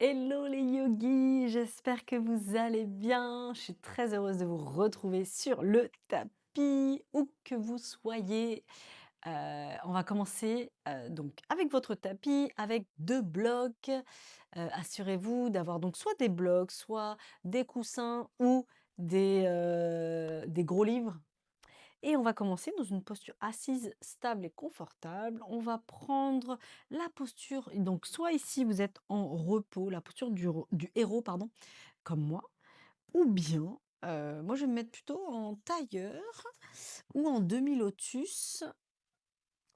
Hello les yogis, j'espère que vous allez bien. Je suis très heureuse de vous retrouver sur le tapis, où que vous soyez. On va commencer donc avec votre tapis, avec 2 blocs. Assurez-vous d'avoir donc soit des blocs, soit des coussins ou des gros livres. Et on va commencer dans une posture assise stable et confortable. On va prendre la posture, donc soit ici vous êtes en repos, la posture du héros, pardon, comme moi, ou bien, moi je vais me mettre plutôt en tailleur ou en demi-lotus.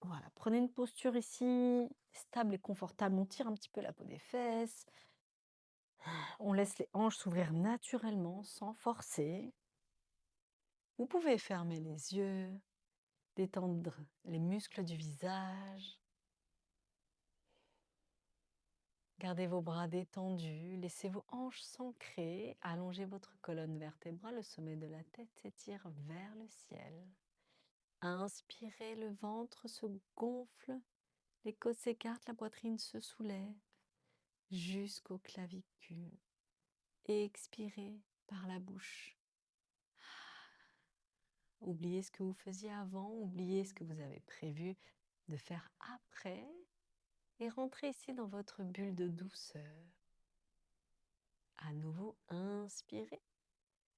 Voilà, prenez une posture ici, stable et confortable. On tire un petit peu la peau des fesses. On laisse les hanches s'ouvrir naturellement, sans forcer. Vous pouvez fermer les yeux. Détendre les muscles du visage. Gardez vos bras détendus, laissez vos hanches s'ancrer, allongez votre colonne vertébrale, le sommet de la tête s'étire vers le ciel. Inspirez, le ventre se gonfle, les côtes s'écartent, la poitrine se soulève jusqu'aux clavicules. Expirez par la bouche. Oubliez ce que vous faisiez avant, oubliez ce que vous avez prévu de faire après. Et rentrez ici dans votre bulle de douceur. À nouveau, inspirez.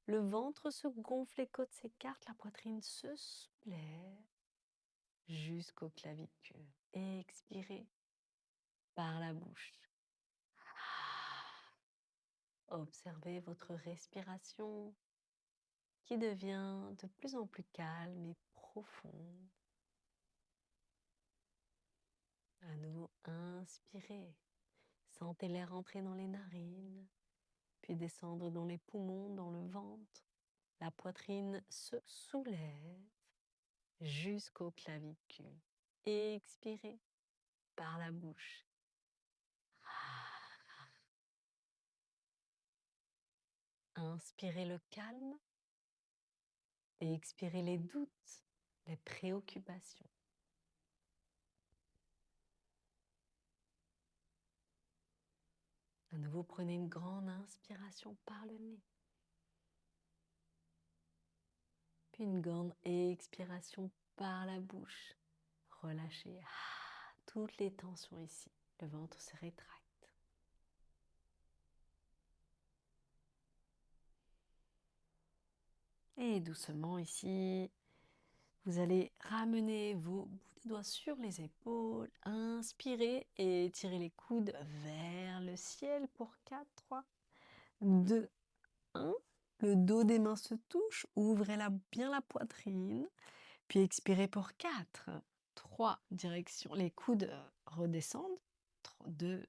Le ventre se gonfle, les côtes s'écartent, la poitrine se soulève jusqu'aux clavicules. Expirez par la bouche. Observez votre respiration qui devient de plus en plus calme et profonde. À nouveau, inspirez. Sentez l'air entrer dans les narines, puis descendre dans les poumons, dans le ventre. La poitrine se soulève jusqu'aux clavicules. Expirez par la bouche. Inspirez le calme et expirez les doutes, les préoccupations. À nouveau, prenez une grande inspiration par le nez. Puis une grande expiration par la bouche. Relâchez toutes les tensions ici. Le ventre se rétracte. Et doucement ici, vous allez ramener vos bouts de doigts sur les épaules. Inspirez et tirez les coudes vers le ciel pour 4, 3, 2, 1. Le dos des mains se touche. Ouvrez bien la poitrine. Puis expirez pour 4, 3, direction. Les coudes redescendent. 3, 2,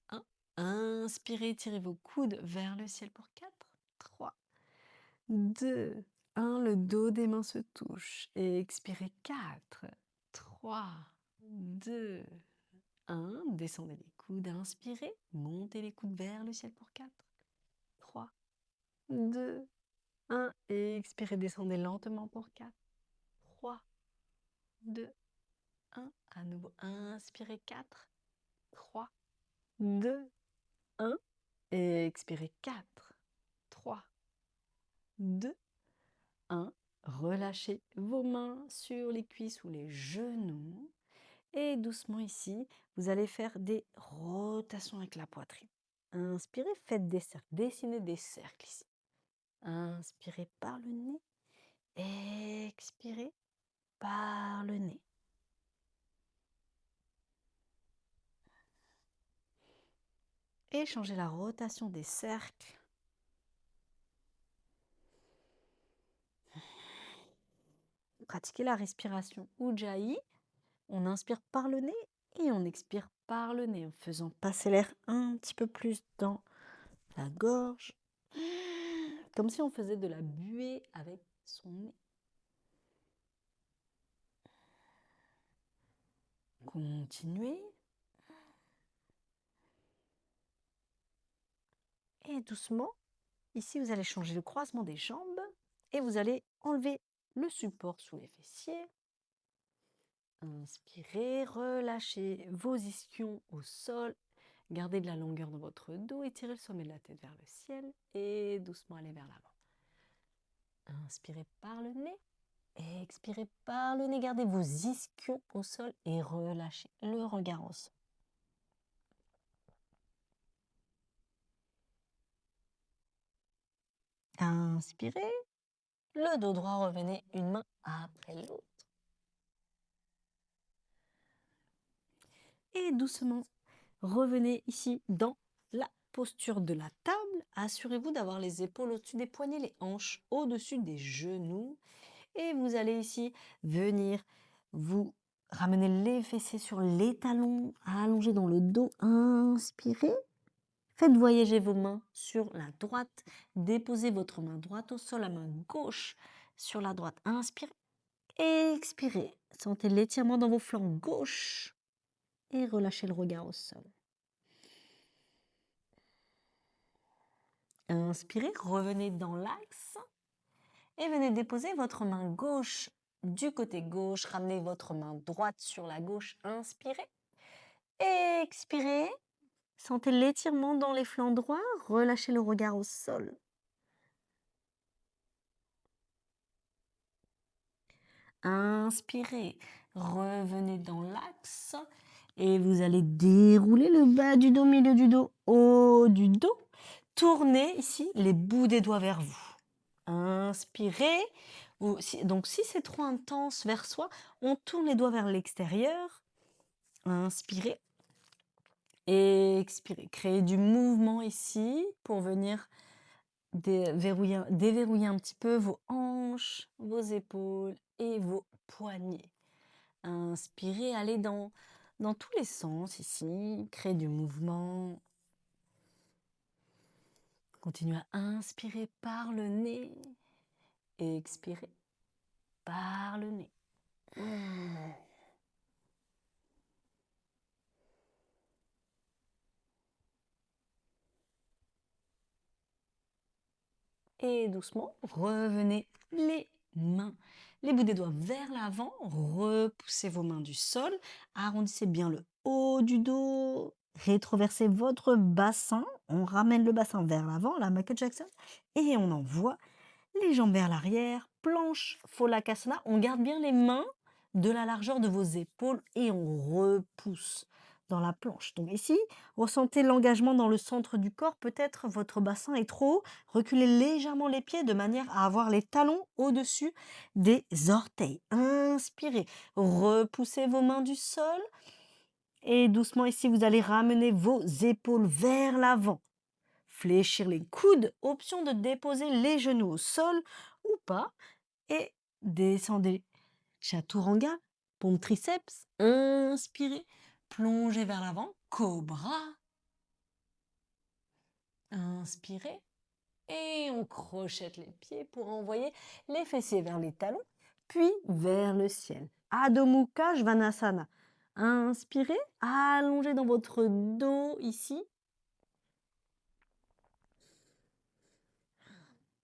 1. Inspirez, tirez vos coudes vers le ciel pour 4, 3, 2, 1. Le dos des mains se touche. Et expirez 4, 3, 2, 1. Descendez les coudes, inspirez. Montez les coudes vers le ciel pour 4, 3, 2, 1. Et expirez, descendez lentement pour 4, 3, 2, 1. À nouveau, inspirez 4, 3, 2, 1. Et expirez 4, 3, 2, 1. Relâchez vos mains sur les cuisses ou les genoux. Et doucement ici, vous allez faire des rotations avec la poitrine. Inspirez, faites des cercles, dessinez des cercles ici. Inspirez par le nez, expirez par le nez. Et changez la rotation des cercles. Pratiquez la respiration Ujjayi. On inspire par le nez et on expire par le nez en faisant passer l'air un petit peu plus dans la gorge. Comme si on faisait de la buée avec son nez. Continuez. Et doucement, ici vous allez changer le croisement des jambes et vous allez enlever le support sous les fessiers. Inspirez, relâchez vos ischions au sol. Gardez de la longueur dans votre dos, étirez le sommet de la tête vers le ciel et doucement allez vers l'avant. Inspirez par le nez, expirez par le nez, gardez vos ischions au sol et relâchez le regard au sol. Inspirez, le dos droit, revenez une main après l'autre. Et doucement, revenez ici dans la posture de la table. Assurez-vous d'avoir les épaules au-dessus des poignets, les hanches au-dessus des genoux. Et vous allez ici venir vous ramener les fessiers sur les talons, allongés dans le dos. Inspirez. Faites voyager vos mains sur la droite. Déposez votre main droite au sol, la main gauche sur la droite. Inspirez. Expirez. Sentez l'étirement dans vos flancs gauche. Et relâchez le regard au sol. Inspirez, revenez dans l'axe. Et venez déposer votre main gauche du côté gauche. Ramenez votre main droite sur la gauche. Inspirez. Expirez. Sentez l'étirement dans les flancs droits. Relâchez le regard au sol. Inspirez. Revenez dans l'axe. Et vous allez dérouler le bas du dos, milieu du dos, haut du dos. Tournez ici les bouts des doigts vers vous. Inspirez. Donc si c'est trop intense vers soi, on tourne les doigts vers l'extérieur. Inspirez. Expirez. Créez du mouvement ici pour venir déverrouiller un petit peu vos hanches, vos épaules et vos poignets. Inspirez, allez dans tous les sens ici. Créez du mouvement. Continuez à inspirer par le nez. Et expirez par le nez. Et doucement, revenez les mains, les bouts des doigts vers l'avant. Repoussez vos mains du sol. Arrondissez bien le haut du dos. Rétroversez votre bassin. On ramène le bassin vers l'avant, la Michael Jackson. Et on envoie les jambes vers l'arrière. Planche Pholakasana. On garde bien les mains de la largeur de vos épaules et on repousse dans la planche. Donc ici, ressentez l'engagement dans le centre du corps. Peut-être votre bassin est trop haut. Reculez légèrement les pieds de manière à avoir les talons au-dessus des orteils. Inspirez. Repoussez vos mains du sol. Et doucement ici, vous allez ramener vos épaules vers l'avant. Fléchir les coudes. Option de déposer les genoux au sol ou pas. Et descendez. Chaturanga, pompe triceps. Inspirez. Plongez vers l'avant. Cobra. Inspirez. Et on crochette les pieds pour envoyer les fessiers vers les talons, puis vers le ciel. Adho Mukha Svanasana. Inspirez. Allongez dans votre dos ici.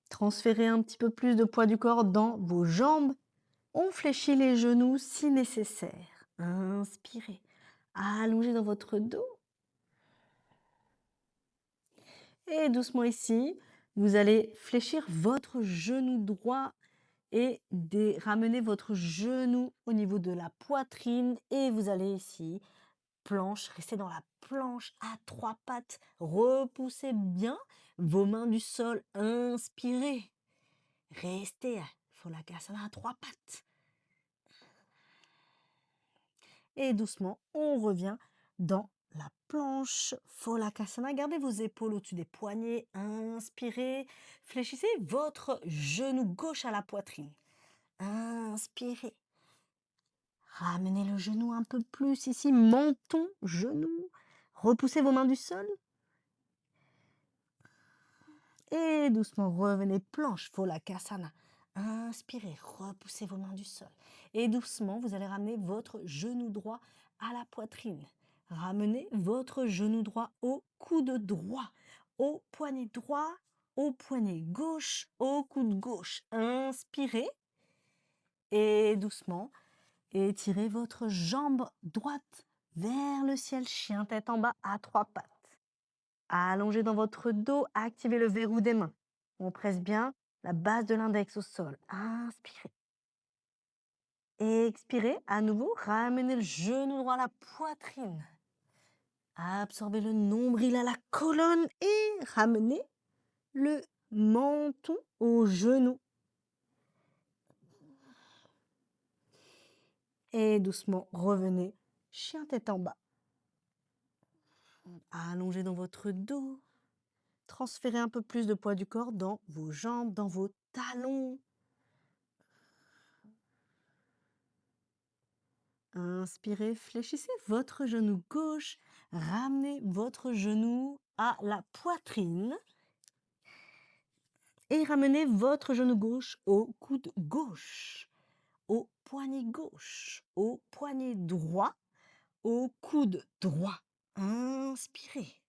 Transférez un petit peu plus de poids du corps dans vos jambes. On fléchit les genoux si nécessaire. Inspirez. Allongez dans votre dos. Et doucement ici, vous allez fléchir votre genou droit et ramener votre genou au niveau de la poitrine. Et vous allez ici, planche, restez dans la planche à 3 pattes. Repoussez bien vos mains du sol. Inspirez. Restez, Pholakasana à 3 pattes. Et doucement, on revient dans la planche Pholakasana. Gardez vos épaules au-dessus des poignets. Inspirez. Fléchissez votre genou gauche à la poitrine. Inspirez. Ramenez le genou un peu plus ici. Menton, genou. Repoussez vos mains du sol. Et doucement, revenez planche Pholakasana. Inspirez, repoussez vos mains du sol. Et doucement, vous allez ramener votre genou droit à la poitrine. Ramenez votre genou droit au coude droit, au poignet droit, au poignet gauche, au coude gauche. Inspirez. Et doucement, étirez votre jambe droite vers le ciel, chien tête en bas à 3 pattes. Allongez dans votre dos, activez le verrou des mains. On presse bien la base de l'index au sol. Inspirez. Expirez. À nouveau, ramenez le genou droit à la poitrine. Absorbez le nombril à la colonne et ramenez le menton au genou. Et doucement, revenez, chien tête en bas. Allongez dans votre dos. Transférez un peu plus de poids du corps dans vos jambes, dans vos talons. Inspirez, fléchissez votre genou gauche. Ramenez votre genou à la poitrine. Et ramenez votre genou gauche au coude gauche, au poignet gauche, au poignet droit, au coude droit. Inspirez.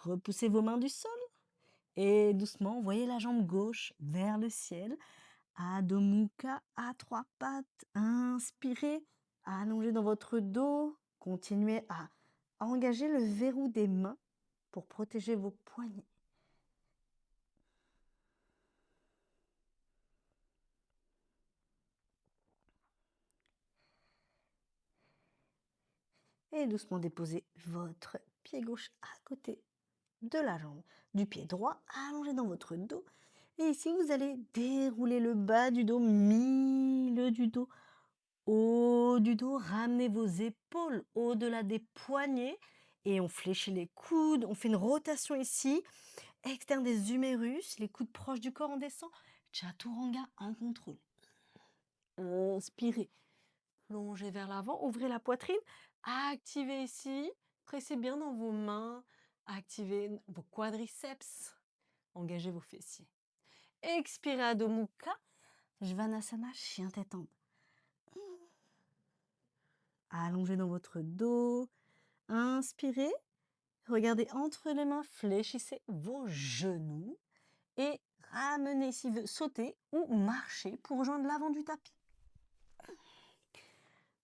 Repoussez vos mains du sol et doucement, envoyez la jambe gauche vers le ciel. Adho Mukha à trois pattes. Inspirez. Allongez dans votre dos. Continuez à engager le verrou des mains pour protéger vos poignets. Et doucement déposez votre pied gauche à côté de la jambe du pied droit, allongé dans votre dos. Et ici, vous allez dérouler le bas du dos, milieu du dos, haut du dos. Ramenez vos épaules au-delà des poignets et on fléchit les coudes. On fait une rotation ici, externe des humérus, les coudes proches du corps, on descend. Chaturanga en contrôle. Inspirez. Plongez vers l'avant, ouvrez la poitrine, activez ici, pressez bien dans vos mains, activez vos quadriceps, engagez vos fessiers. Expirez Adho Mukha, Svanasana, chien tête en bas. Allongez dans votre dos, inspirez, regardez entre les mains, fléchissez vos genoux et ramenez ici, sautez ou marchez pour rejoindre l'avant du tapis.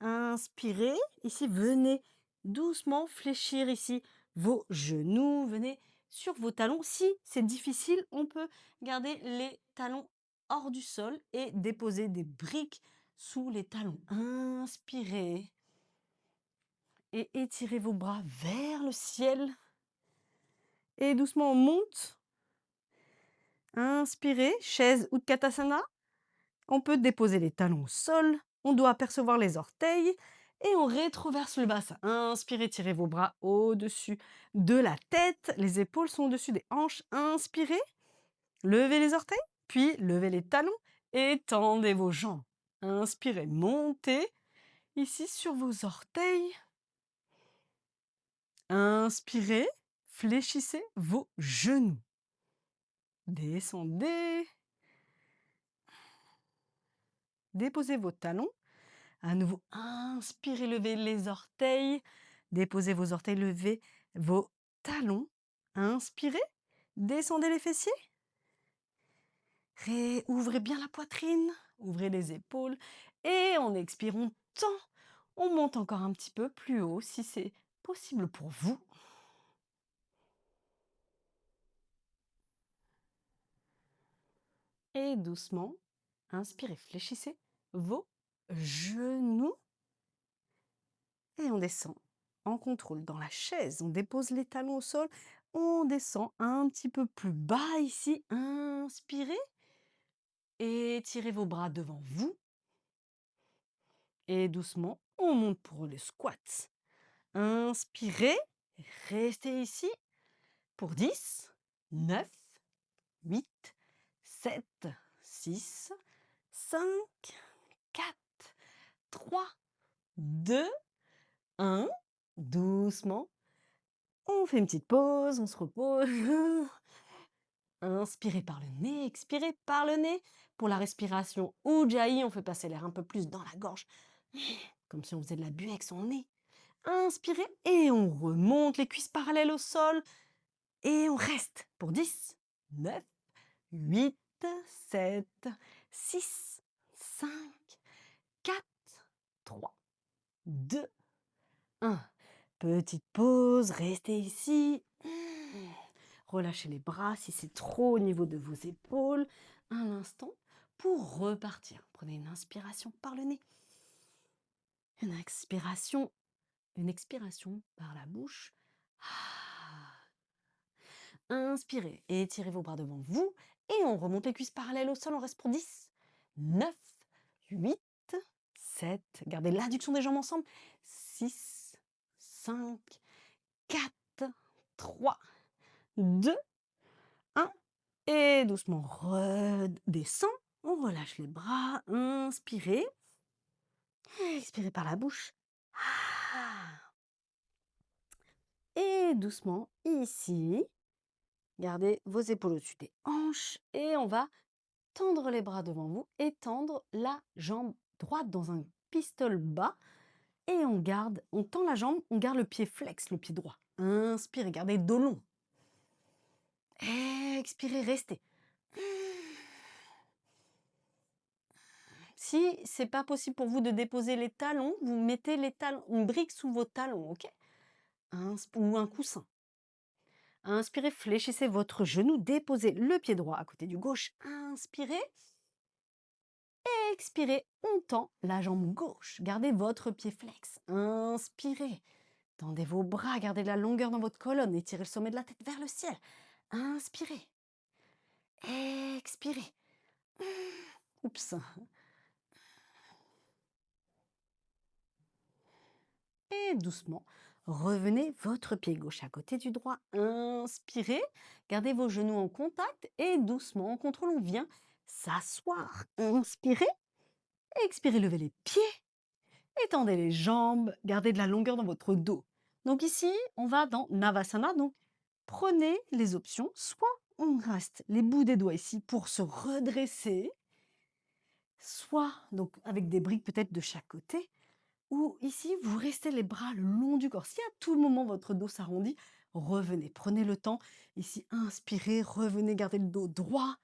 Inspirez, ici venez doucement fléchir ici vos genoux, venez sur vos talons. Si c'est difficile, on peut garder les talons hors du sol et déposer des briques sous les talons. Inspirez et étirez vos bras vers le ciel et doucement on monte. Inspirez, chaise Utkatasana. On peut déposer les talons au sol, on doit apercevoir les orteils et on rétroverse le bassin. Inspirez, tirez vos bras au-dessus de la tête, les épaules sont au-dessus des hanches. Inspirez, levez les orteils, puis levez les talons et tendez vos jambes. Inspirez, montez ici sur vos orteils. Inspirez, fléchissez vos genoux. Descendez. Déposez vos talons. À nouveau, inspirez, levez les orteils. Déposez vos orteils, levez vos talons. Inspirez, descendez les fessiers. Ouvrez bien la poitrine, ouvrez les épaules. Et en expirant, on monte encore un petit peu plus haut si c'est possible pour vous. Et doucement, inspirez, fléchissez vos genoux. Et on descend en contrôle dans la chaise. On dépose les talons au sol. On descend un petit peu plus bas ici. Inspirez. Étirez vos bras devant vous. Et doucement, on monte pour le squat. Inspirez. Restez ici pour 10, 9, 8, 7, 6, 5, 4, 3, 2, 1. Doucement. On fait une petite pause, on se repose. Inspirez par le nez, expirez par le nez. Pour la respiration Ujjayi, on fait passer l'air un peu plus dans la gorge, comme si on faisait de la buée avec son nez. Inspirez et on remonte les cuisses parallèles au sol. Et on reste pour 10, 9, 8, 7, 6, 5, 4, 3, 2, 1. Petite pause, restez ici. Relâchez les bras si c'est trop au niveau de vos épaules. Un instant pour repartir. Prenez une inspiration par le nez. Une expiration par la bouche. Inspirez et étirez vos bras devant vous. Et on remonte les cuisses parallèles au sol. On reste pour 10, 9, 8, 7. Gardez l'adduction des jambes ensemble. 6, 5, 4, 3, 2, 1. Et doucement redescend. On relâche les bras. Inspirez. Expirez par la bouche. Et doucement, ici, gardez vos épaules au-dessus des hanches. Et on va tendre les bras devant vous et tendre la jambe droite dans un pistol bas. Et on tend la jambe, on garde le pied flex, le pied droit. Inspirez, gardez le dos long. Expirez, restez. Si c'est pas possible pour vous de déposer les talons, vous mettez les talons, une brique sous vos talons, ok? Ou un coussin. Inspirez, fléchissez votre genou, déposez le pied droit à côté du gauche. Inspirez. Expirez, on tend la jambe gauche. Gardez votre pied flex. Inspirez. Tendez vos bras, gardez de la longueur dans votre colonne. Étirez le sommet de la tête vers le ciel. Inspirez. Expirez. Oups. Et doucement, revenez votre pied gauche à côté du droit. Inspirez. Gardez vos genoux en contact et doucement, en contrôle, on vient s'asseoir. Inspirez. Expirez, levez les pieds. Étendez les jambes. Gardez de la longueur dans votre dos. Donc ici, on va dans Navasana. Donc, prenez les options. Soit on reste les bouts des doigts ici pour se redresser. Soit, donc avec des briques peut-être de chaque côté. Ou ici, vous restez les bras le long du corps. Si à tout moment votre dos s'arrondit, revenez. Prenez le temps. Ici, inspirez, revenez, gardez le dos droit.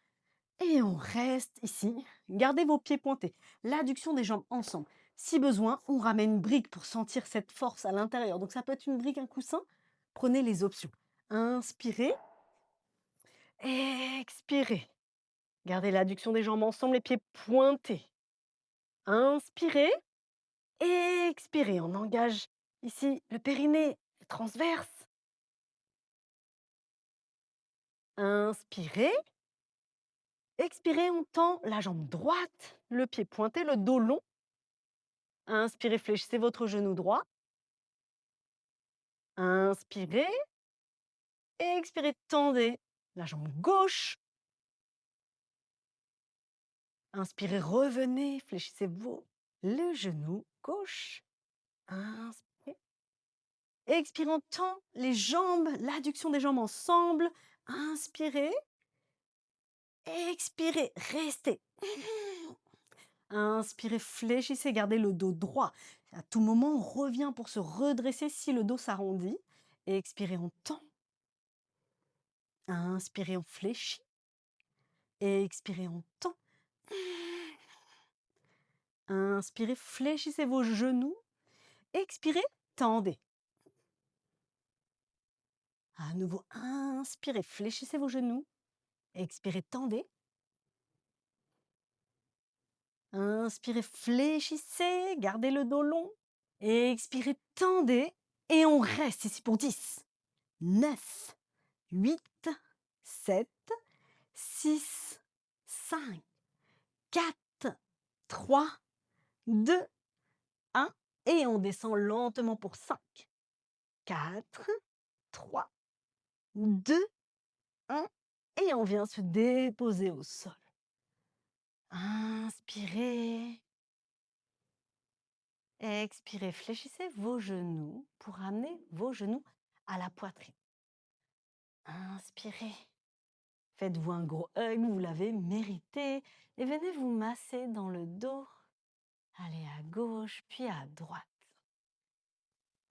Et on reste ici. Gardez vos pieds pointés. L'adduction des jambes ensemble. Si besoin, on ramène une brique pour sentir cette force à l'intérieur. Donc ça peut être une brique, un coussin. Prenez les options. Inspirez. Expirez. Gardez l'adduction des jambes ensemble, les pieds pointés. Inspirez. Expirez. On engage ici le périnée transverse. Inspirez. Expirez, on tend la jambe droite, le pied pointé, le dos long. Inspirez, fléchissez votre genou droit. Inspirez. Expirez, tendez la jambe gauche. Inspirez, revenez, fléchissez le genou gauche. Inspirez. Expirez, on tend les jambes, l'adduction des jambes ensemble. Inspirez. Expirez, restez. Inspirez, fléchissez, gardez le dos droit. À tout moment, on revient pour se redresser si le dos s'arrondit. Expirez, on tend. Inspirez, on fléchit. Expirez, on tend. Inspirez, fléchissez vos genoux. Expirez, tendez. À nouveau, inspirez, fléchissez vos genoux. Expirez, tendez. Inspirez, fléchissez, gardez le dos long. Expirez, tendez. Et on reste ici pour 10, 9, 8, 7, 6, 5, 4, 3, 2, 1. Et on descend lentement pour 5, 4, 3, 2, 1. Et on vient se déposer au sol. Inspirez. Expirez, fléchissez vos genoux pour ramener vos genoux à la poitrine. Inspirez. Faites-vous un gros hug, vous l'avez mérité. Et venez vous masser dans le dos. Allez à gauche, puis à droite.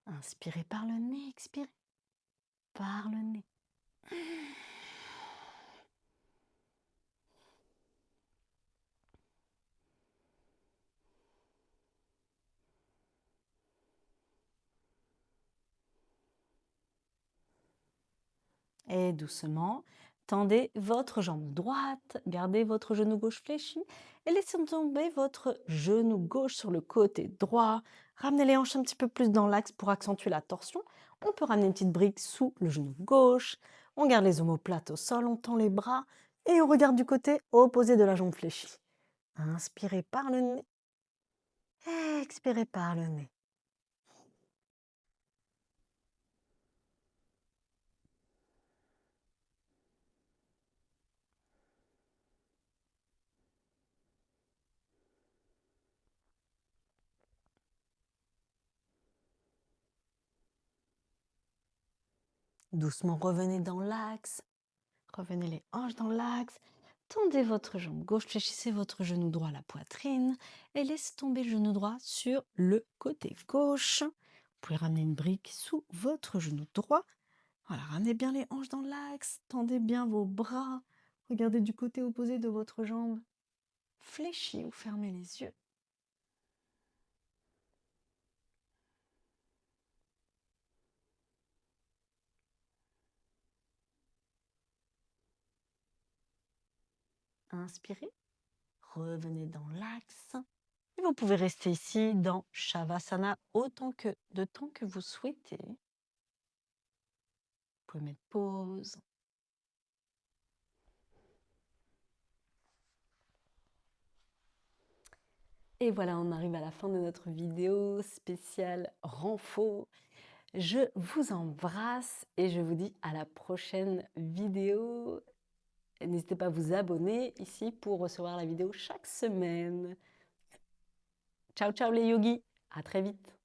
Inspirez par le nez, expirez par le nez. Et doucement, tendez votre jambe droite, gardez votre genou gauche fléchi et laissez tomber votre genou gauche sur le côté droit. Ramenez les hanches un petit peu plus dans l'axe pour accentuer la torsion. On peut ramener une petite brique sous le genou gauche. On garde les omoplates au sol, on tend les bras et on regarde du côté opposé de la jambe fléchie. Inspirez par le nez, expirez par le nez. Doucement, revenez dans l'axe. Revenez les hanches dans l'axe. Tendez votre jambe gauche, fléchissez votre genou droit à la poitrine et laissez tomber le genou droit sur le côté gauche. Vous pouvez ramener une brique sous votre genou droit. Voilà, ramenez bien les hanches dans l'axe, tendez bien vos bras. Regardez du côté opposé de votre jambe. Fléchis ou fermez les yeux. Inspirez, revenez dans l'axe. Et vous pouvez rester ici dans Shavasana autant de temps que vous souhaitez. Vous pouvez mettre pause. Et voilà, on arrive à la fin de notre vidéo spéciale renfort. Je vous embrasse et je vous dis à la prochaine vidéo. N'hésitez pas à vous abonner ici pour recevoir la vidéo chaque semaine. Ciao, ciao les yogis, à très vite.